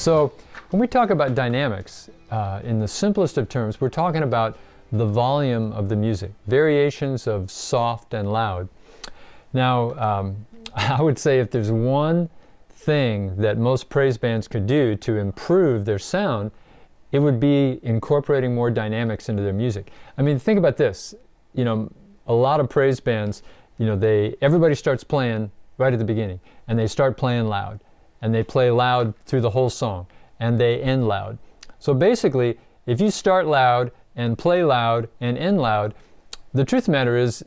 So when we talk about dynamics, in the simplest of terms, we're talking about the volume of the music, variations of soft and loud. Now, I would say if there's one thing that most praise bands could do to improve their sound, it would be incorporating more dynamics into their music. I mean, think about this. You know, a lot of praise bands, you know, everybody starts playing right at the beginning, and they start playing loud, and they play loud through the whole song, and they end loud. So basically, if you start loud and play loud and end loud, the truth of the matter is,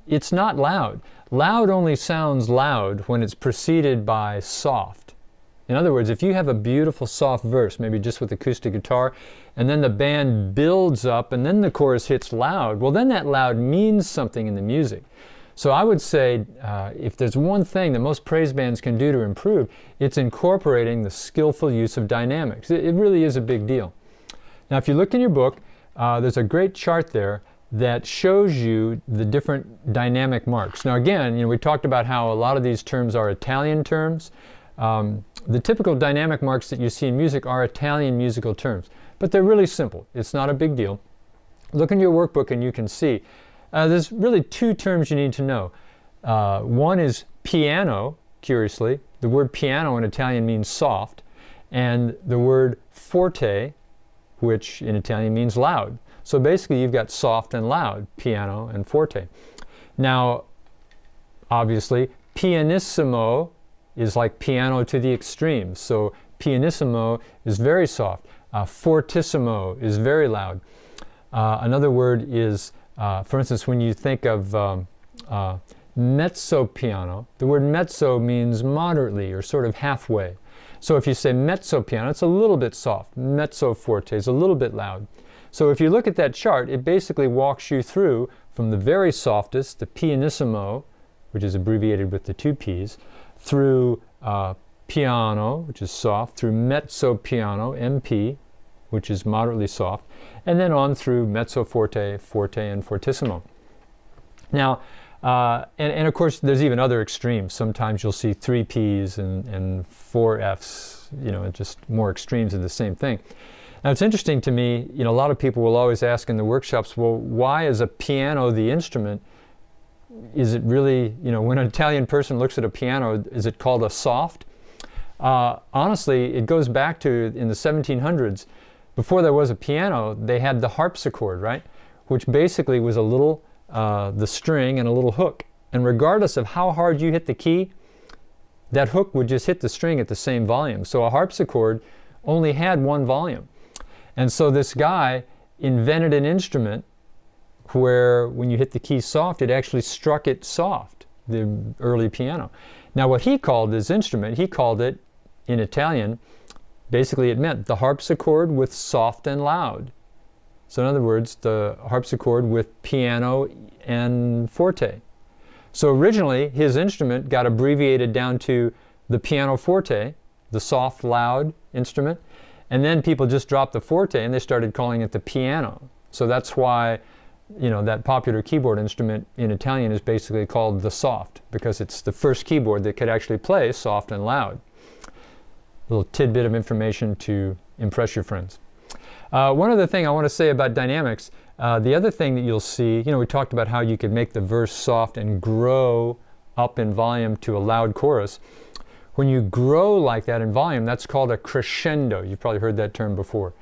it's not loud. Loud only sounds loud when it's preceded by soft. In other words, if you have a beautiful soft verse, maybe just with acoustic guitar, and then the band builds up and then the chorus hits loud, well then that loud means something in the music. So I would say if there's one thing that most praise bands can do to improve, it's incorporating the skillful use of dynamics. It really is a big deal. Now if you look in your book, there's a great chart there that shows you the different dynamic marks. Now again, you know, we talked about how a lot of these terms are Italian terms. The typical dynamic marks that you see in music are Italian musical terms, but they're really simple. It's not a big deal. Look in your workbook and you can see there's really two terms you need to know. One is piano, curiously. The word piano in Italian means soft, and the word forte, which in Italian means loud. So basically you've got soft and loud, piano and forte. Now, obviously, pianissimo is like piano to the extreme. So pianissimo is very soft. Fortissimo is very loud. Another word is, for instance, when you think of mezzo piano, the word mezzo means moderately or sort of halfway. So if you say mezzo piano, it's a little bit soft. Mezzo forte is a little bit loud. So if you look at that chart, it basically walks you through from the very softest, the pianissimo, which is abbreviated with the two P's, through piano, which is soft, through mezzo piano, MP, which is moderately soft, and then on through mezzo forte, forte, and fortissimo. Now, and of course, there's even other extremes. Sometimes you'll see 3 Ps and 4 Fs, you know, just more extremes of the same thing. Now, it's interesting to me, you know, a lot of people will always ask in the workshops, well, why is a piano the instrument? Is it really, you know, when an Italian person looks at a piano, is it called a soft? Honestly, it goes back to in the 1700s. Before there was a piano, they had the harpsichord, right? Which basically was a little, the string and a little hook. And regardless of how hard you hit the key, that hook would just hit the string at the same volume. So a harpsichord only had one volume. And so this guy invented an instrument where when you hit the key soft, it actually struck it soft, the early piano. Now what he called his instrument, he called it, in Italian, basically it meant the harpsichord with soft and loud. So in other words, the harpsichord with piano and forte. So originally his instrument got abbreviated down to the pianoforte, the soft, loud instrument, and then people just dropped the forte and they started calling it the piano. So that's why, you know, that popular keyboard instrument in Italian is basically called the soft, because it's the first keyboard that could actually play soft and loud. A little tidbit of information to impress your friends. One other thing I want to say about dynamics, the other thing that you'll see, you know, we talked about how you could make the verse soft and grow up in volume to a loud chorus. When you grow like that in volume, that's called a crescendo. You've probably heard that term before.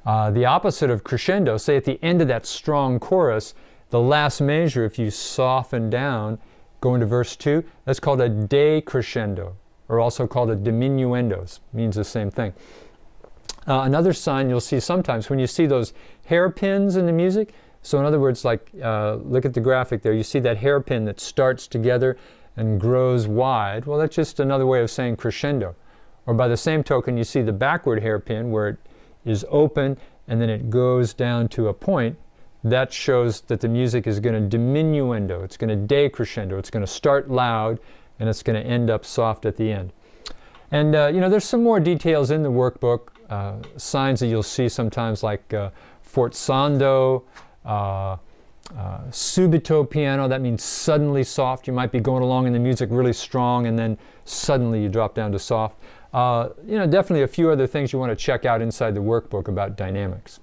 The opposite of crescendo, say at the end of that strong chorus, the last measure, if you soften down, go into verse 2, that's called a decrescendo, or also called a diminuendo. Means the same thing. Another sign you'll see sometimes when you see those hairpins in the music. So in other words, like look at the graphic there, you see that hairpin that starts together and grows wide. Well, that's just another way of saying crescendo. Or by the same token, you see the backward hairpin where it is open and then it goes down to a point. That shows that the music is going to diminuendo, it's going to decrescendo, it's going to start loud and it's going to end up soft at the end. And you know, there's some more details in the workbook, signs that you'll see sometimes like forzando, subito piano, that means suddenly soft. You might be going along in the music really strong and then suddenly you drop down to soft. Definitely a few other things you want to check out inside the workbook about dynamics.